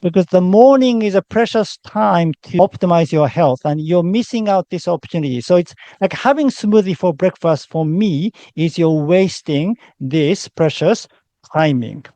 because the morning is a precious time to optimize your health and you're missing out this opportunity. So it's like having smoothie for breakfast for me is you're wasting this precious timing.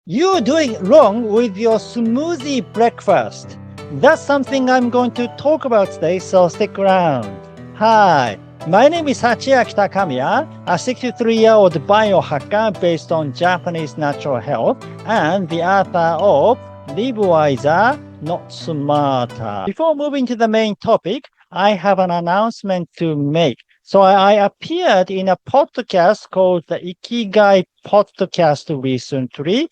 You're doing wrong with your smoothie breakfast. That's something I'm going to talk about today, so stick around. Hi, my name is Sachiaki Takamiya, a 63-year-old biohacker based on Japanese natural health and the author of Live Wiser, Not Smarter. Before moving to the main topic, I have an announcement to make. So I appeared in a podcast called the Ikigai Podcast recently,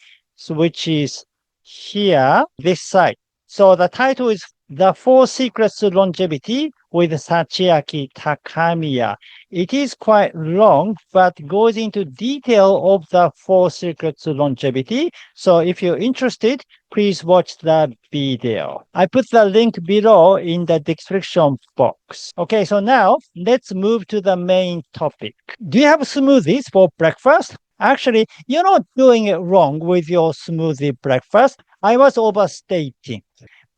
which is here, this site. So the title is The 4 Secrets to Longevity with Sachiaki Takamiya. It is quite long, but goes into detail of the 4 secrets to longevity. So if you're interested, please watch the video. I put the link below in the description box. Okay, so now let's move to the main topic. Do you have smoothies for breakfast? Actually, you're not doing it wrong with your smoothie breakfast. I was overstating.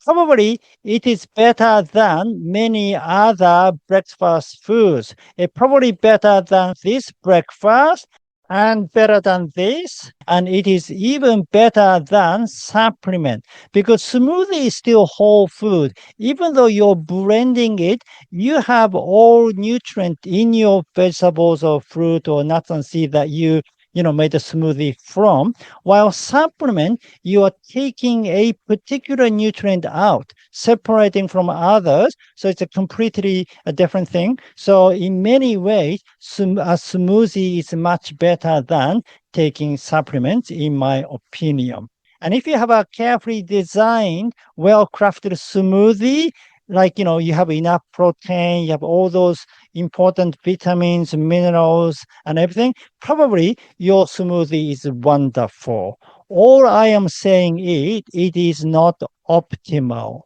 Probably it is better than many other breakfast foods. It's probably better than this breakfast and better than this. And it is even better than supplement because smoothie is still whole food. Even though you're blending it, you have all nutrient in your vegetables or fruit or nuts and seeds that you made a smoothie from, while supplement, you are taking a particular nutrient out, separating from others. So it's a completely different thing. So in many ways, a smoothie is much better than taking supplements, in my opinion. And if you have a carefully designed, well-crafted smoothie, like, you have enough protein, you have all those important vitamins, minerals, and everything, probably your smoothie is wonderful. All I am saying is it is not optimal,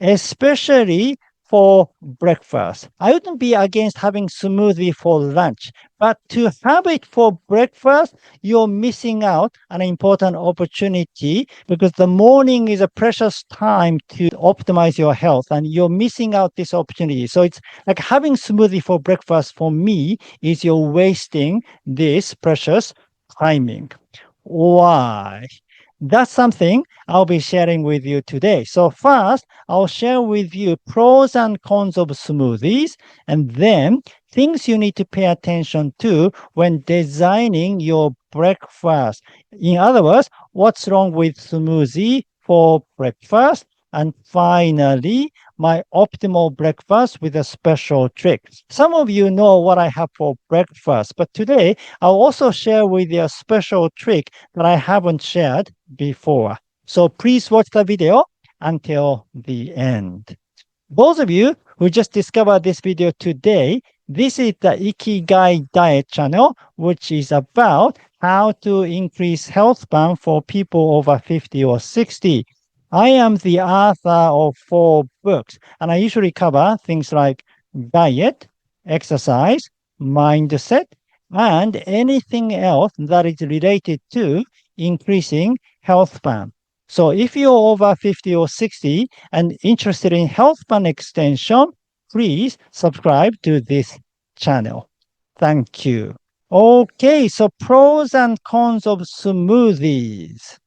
especially for breakfast. I wouldn't be against having smoothie for lunch, but to have it for breakfast, you're missing out an important opportunity because the morning is a precious time to optimize your health and you're missing out this opportunity. So it's like having smoothie for breakfast for me is you're wasting this precious timing. Why? That's something I'll be sharing with you today. So first, I'll share with you pros and cons of smoothies, and then things you need to pay attention to when designing your breakfast. In other words, what's wrong with smoothie for breakfast? And finally, my optimal breakfast with a special trick. Some of you know what I have for breakfast, but today I'll also share with you a special trick that I haven't shared before. So please watch the video until the end. Those of you who just discovered this video today, this is the Ikigai Diet channel, which is about how to increase health span for people over 50 or 60. I am the author of 4 books, and I usually cover things like diet, exercise, mindset, and anything else that is related to increasing health span. So if you're over 50 or 60 and interested in health span extension, please subscribe to this channel. Thank you. Okay, so pros and cons of smoothies.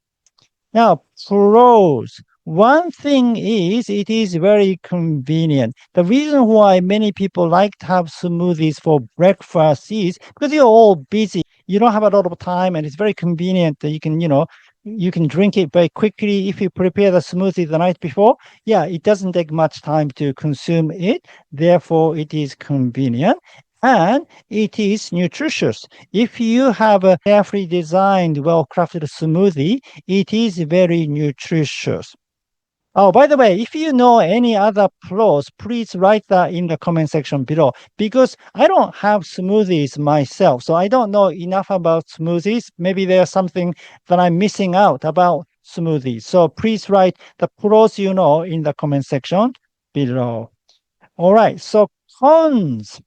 Now, pros. One thing is, it is very convenient. The reason why many people like to have smoothies for breakfast is because you're all busy. You don't have a lot of time, and it's very convenient that you can drink it very quickly if you prepare the smoothie the night before. Yeah, it doesn't take much time to consume it. Therefore, it is convenient. And it is nutritious. If you have a carefully designed, well-crafted smoothie, it is very nutritious. Oh, by the way, if you know any other pros, please write that in the comment section below because I don't have smoothies myself. So I don't know enough about smoothies. Maybe there's something that I'm missing out about smoothies. So please write the pros you know in the comment section below. All right, so cons.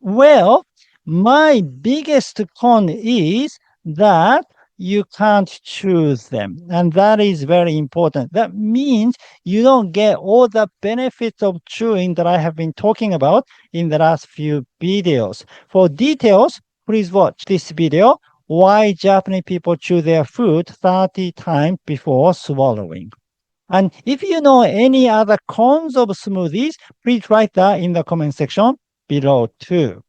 Well, my biggest con is that you can't choose them. And that is very important. That means you don't get all the benefits of chewing that I have been talking about in the last few videos. For details, please watch this video, Why Japanese People Chew Their Food 30 Times Before Swallowing. And if you know any other cons of smoothies, please write that in the comment section below too.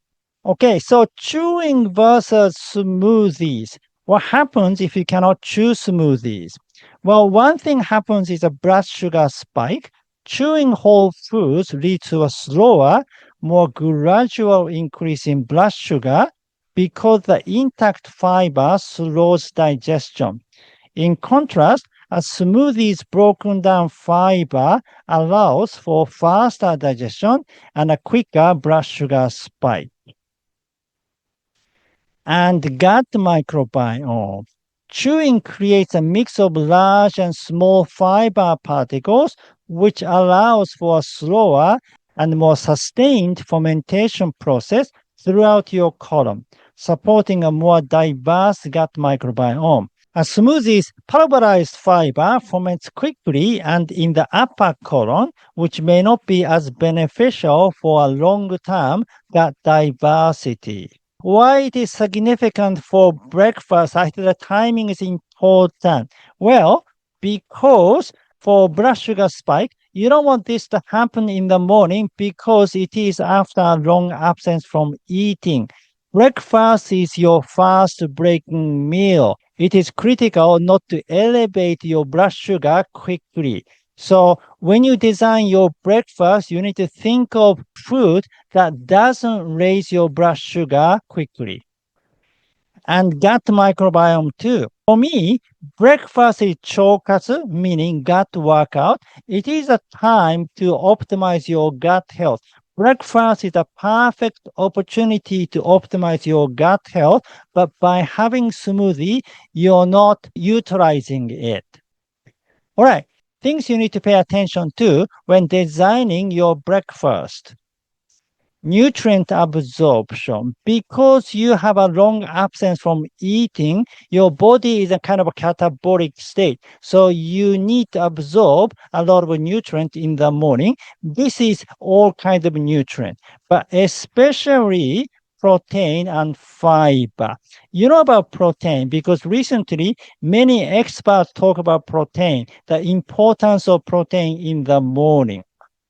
Okay, so chewing versus smoothies. What happens if you cannot chew smoothies? Well, one thing happens is a blood sugar spike. Chewing whole foods leads to a slower, more gradual increase in blood sugar because the intact fiber slows digestion. In contrast, a smoothie's broken down fiber allows for faster digestion and a quicker blood sugar spike. And gut microbiome. Chewing creates a mix of large and small fiber particles, which allows for a slower and more sustained fermentation process throughout your colon, supporting a more diverse gut microbiome. A smoothie's pulverized fiber ferments quickly and in the upper colon, which may not be as beneficial for a long-term gut diversity. Why it is significant for breakfast? I think the timing is important. Well, because for blood sugar spike, you don't want this to happen in the morning because it is after a long absence from eating. Breakfast is your fast breaking meal. It is critical not to elevate your blood sugar quickly. So when you design your breakfast, you need to think of food that doesn't raise your blood sugar quickly. And gut microbiome too. For me, breakfast is chokatsu, meaning gut workout. It is a time to optimize your gut health. Breakfast is a perfect opportunity to optimize your gut health, but by having smoothie, you're not utilizing it. All right, things you need to pay attention to when designing your breakfast. Nutrient absorption. Because you have a long absence from eating, your body is a kind of a catabolic state. So you need to absorb a lot of nutrient in the morning. This is all kinds of nutrient, but especially protein and fiber. You know about protein because recently many experts talk about protein, the importance of protein in the morning.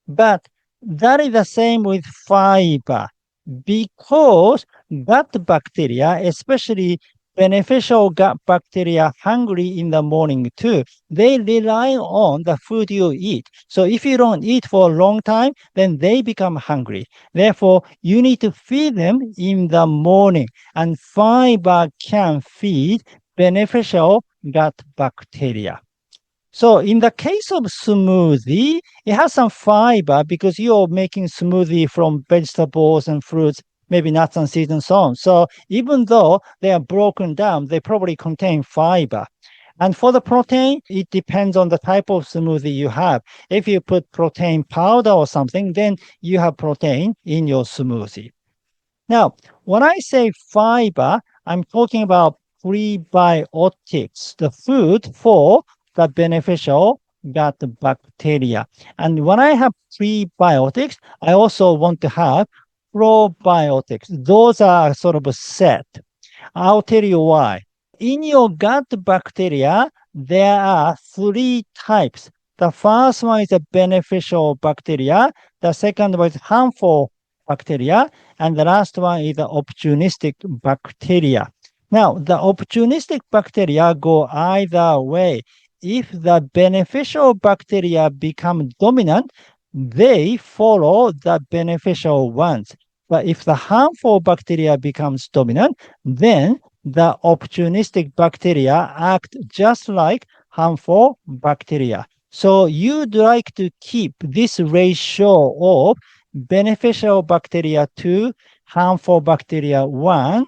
But that is the same with fiber because gut bacteria, especially beneficial gut bacteria, hungry in the morning too. They rely on the food you eat. So if you don't eat for a long time, then they become hungry. Therefore, you need to feed them in the morning. And fiber can feed beneficial gut bacteria. So in the case of smoothie, it has some fiber because you're making smoothie from vegetables and fruits, maybe nuts and seeds and so on. So even though they are broken down, they probably contain fiber. And for the protein, it depends on the type of smoothie you have. If you put protein powder or something, then you have protein in your smoothie. Now, when I say fiber, I'm talking about prebiotics, the food for the beneficial gut bacteria. And when I have prebiotics, I also want to have probiotics. Those are sort of a set. I'll tell you why. In your gut bacteria, there are 3 types. The first one is a beneficial bacteria. The second one is harmful bacteria. And the last one is the opportunistic bacteria. Now, the opportunistic bacteria go either way. If the beneficial bacteria become dominant, they follow the beneficial ones. But if the harmful bacteria becomes dominant, then the opportunistic bacteria act just like harmful bacteria. So you'd like to keep this ratio of beneficial bacteria 2, harmful bacteria 1,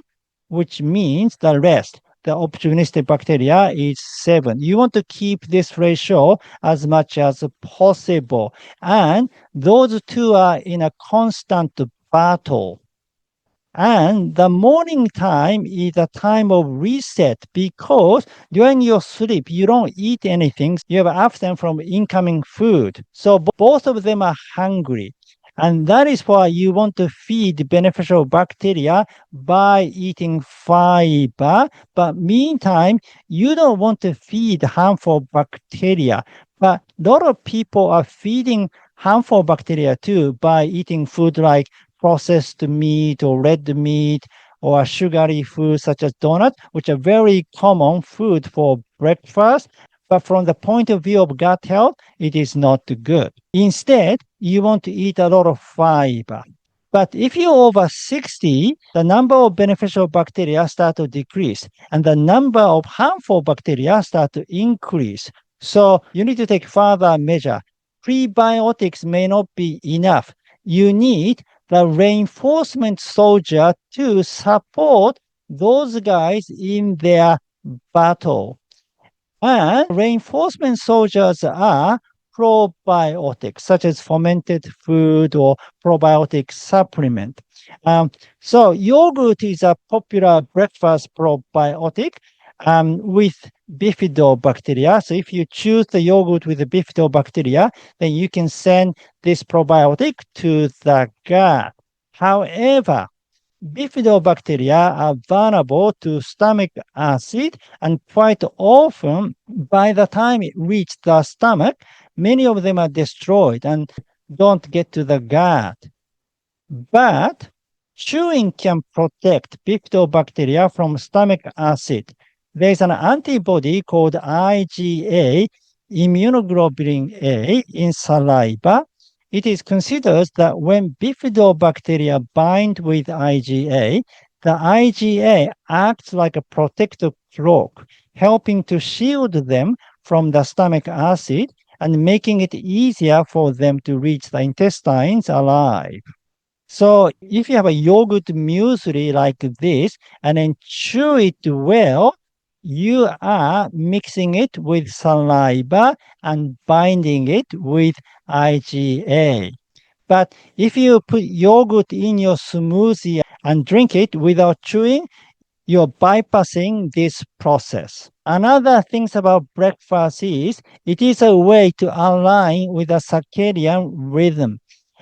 which means the rest. The opportunistic bacteria is 7. You want to keep this ratio as much as possible. And those two are in a constant battle. And the morning time is a time of reset because during your sleep, you don't eat anything. You have absent from incoming food. So both of them are hungry. And that is why you want to feed beneficial bacteria by eating fiber. But meantime, you don't want to feed harmful bacteria. But a lot of people are feeding harmful bacteria too by eating food like processed meat or red meat or sugary food such as donuts, which are very common food for breakfast. But from the point of view of gut health, it is not good. Instead, you want to eat a lot of fiber. But if you're over 60, the number of beneficial bacteria start to decrease and the number of harmful bacteria start to increase. So you need to take further measure. Prebiotics may not be enough. You need the reinforcement soldier to support those guys in their battle. And reinforcement soldiers are probiotics, such as fermented food or probiotic supplement. So yogurt is a popular breakfast probiotic with bifidobacteria. So if you choose the yogurt with the bifidobacteria, then you can send this probiotic to the gut. However, bifidobacteria are vulnerable to stomach acid, and quite often, by the time it reaches the stomach, many of them are destroyed and don't get to the gut. But chewing can protect bifidobacteria from stomach acid. There's an antibody called IgA, immunoglobulin A, in saliva. It is considered that when bifidobacteria bind with IgA, the IgA acts like a protective cloak, helping to shield them from the stomach acid and making it easier for them to reach the intestines alive. So if you have a yogurt muesli like this and then chew it well, you are mixing it with saliva and binding it with IgA. But if you put yogurt in your smoothie and drink it without chewing, you're bypassing this process. Another thing about breakfast is it is a way to align with the circadian rhythm.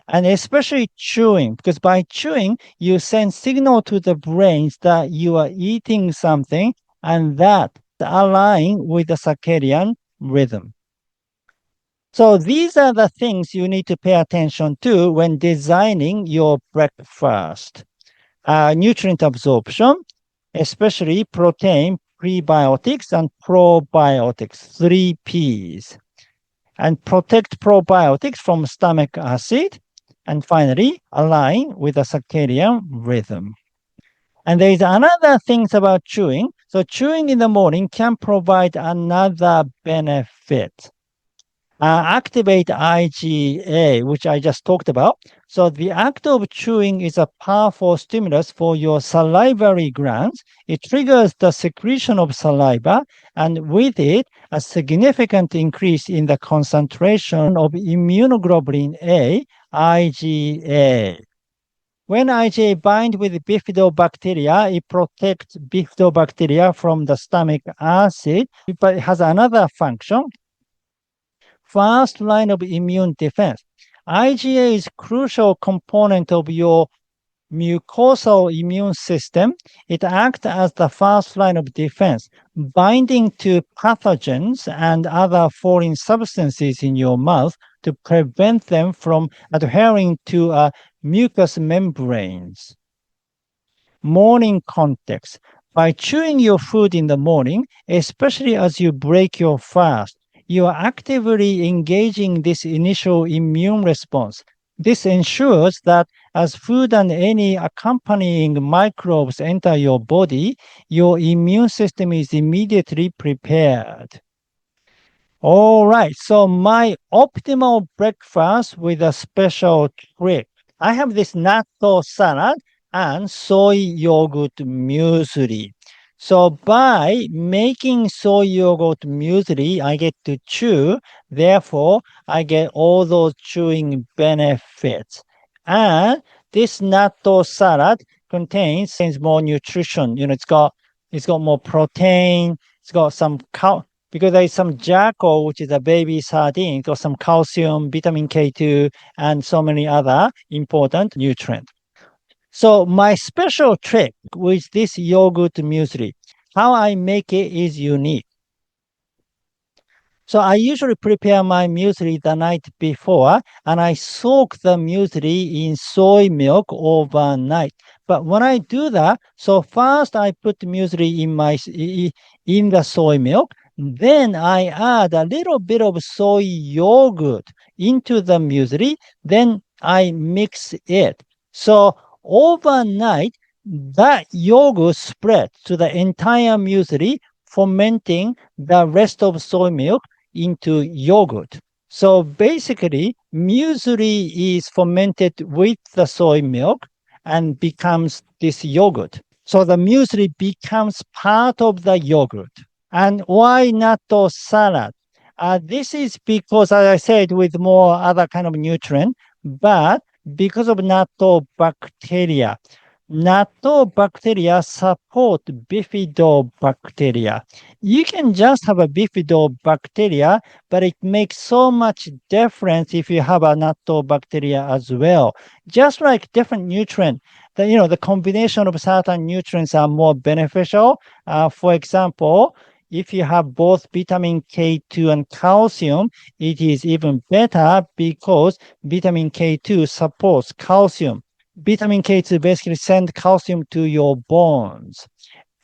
And especially chewing, because by chewing, you send signal to the brains that you are eating something and that align with the circadian rhythm. So these are the things you need to pay attention to when designing your breakfast. Nutrient absorption, especially protein, prebiotics, and probiotics, 3Ps. And protect probiotics from stomach acid. And finally, align with the circadian rhythm. And there is another thing about chewing. So chewing in the morning can provide another benefit. Activate IgA, which I just talked about. So the act of chewing is a powerful stimulus for your salivary glands. It triggers the secretion of saliva, and with it, a significant increase in the concentration of immunoglobulin A, IgA. When IgA binds with bifidobacteria, it protects bifidobacteria from the stomach acid, but it has another function. First line of immune defense. IgA is a crucial component of your mucosal immune system. It acts as the first line of defense, binding to pathogens and other foreign substances in your mouth to prevent them from adhering to mucous membranes. Morning context. By chewing your food in the morning, especially as you break your fast, you are actively engaging this initial immune response. This ensures that as food and any accompanying microbes enter your body, your immune system is immediately prepared. All right, so my optimal breakfast with a special trick. I have this natto salad and soy yogurt muesli. So by making soy yogurt muesli, I get to chew. Therefore, I get all those chewing benefits. And this natto salad contains more nutrition. It's got more protein. It's got some because there is some Jako, which is a baby sardine. It's got some calcium, vitamin K2, and so many other important nutrients. So my special trick with this yogurt muesli, how I make it is unique. So I usually prepare my muesli the night before, and I soak the muesli in soy milk overnight. But when I do that, so first I put muesli in the soy milk, then I add a little bit of soy yogurt into the muesli, then I mix it. So overnight, that yogurt spread to the entire muesli, fermenting the rest of soy milk into yogurt. So basically, muesli is fermented with the soy milk and becomes this yogurt. So the muesli becomes part of the yogurt. And why natto salad? This is because, as I said, with more other kind of nutrient, but because of natto bacteria. Natto bacteria support bifidobacteria. You can just have a bifidobacteria, but it makes so much difference if you have a natto bacteria as well. Just like different nutrient, the combination of certain nutrients are more beneficial. For example, if you have both vitamin K2 and calcium, it is even better because vitamin K2 supports calcium. Vitamin K2 basically sends calcium to your bones.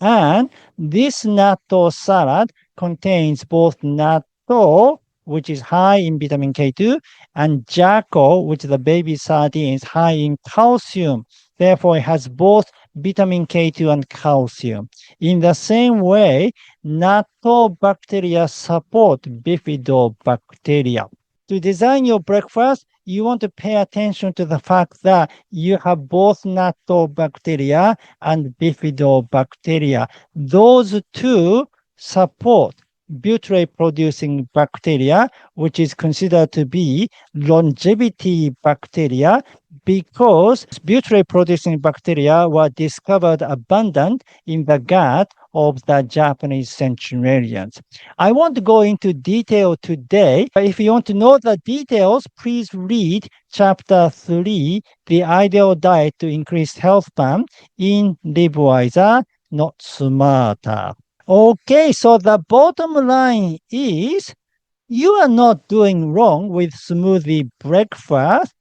And this natto salad contains both natto, which is high in vitamin K2, and Jako, which is the baby sardine, is high in calcium. Therefore, it has both vitamin K2 and calcium. In the same way, natto bacteria support bifidobacteria. To design your breakfast, you want to pay attention to the fact that you have both natto bacteria and bifidobacteria. Those two support butyrate-producing bacteria, which is considered to be longevity bacteria, because butyrate-producing bacteria were discovered abundant in the gut of the Japanese centenarians. I won't go into detail today, but if you want to know the details, please read Chapter 3, The Ideal Diet to Increase Health Span in Live Wiser, Not Smarter. Okay, so the bottom line is you are not doing wrong with smoothie breakfast.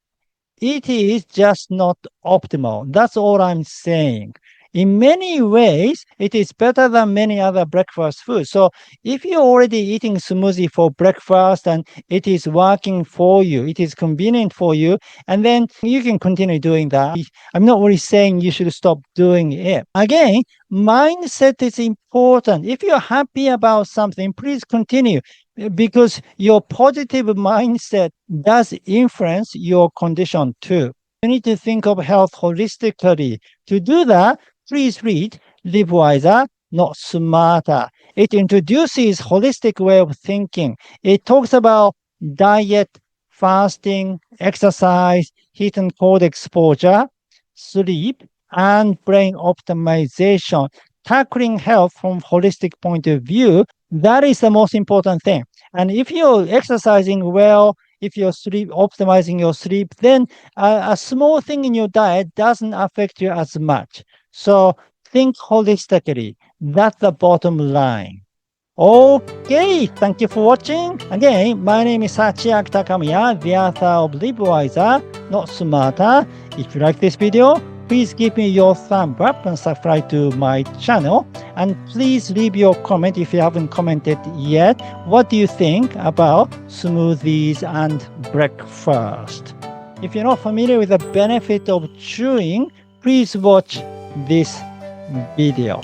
It is just not optimal. That's all I'm saying. In many ways, it is better than many other breakfast foods. So if you're already eating smoothie for breakfast and it is working for you, it is convenient for you, and then you can continue doing that. I'm not really saying you should stop doing it. Again, mindset is important. If you're happy about something, please continue, because your positive mindset does influence your condition too. You need to think of health holistically. To do that, please read Live Wiser, Not Smarter. It introduces holistic way of thinking. It talks about diet, fasting, exercise, heat and cold exposure, sleep, and brain optimization. Tackling health from holistic point of view, that is the most important thing. And if you're exercising well, if you're optimizing your sleep, then a small thing in your diet doesn't affect you as much. So think holistically. That's the bottom line. Okay, thank you for watching. Again, my name is Sachiaki Takamiya, the author of Live Wiser, Not Smarter. If you like this video, please give me your thumb up and subscribe to my channel. And please leave your comment if you haven't commented yet. What do you think about smoothies and breakfast? If you're not familiar with the benefit of chewing, please watch this video.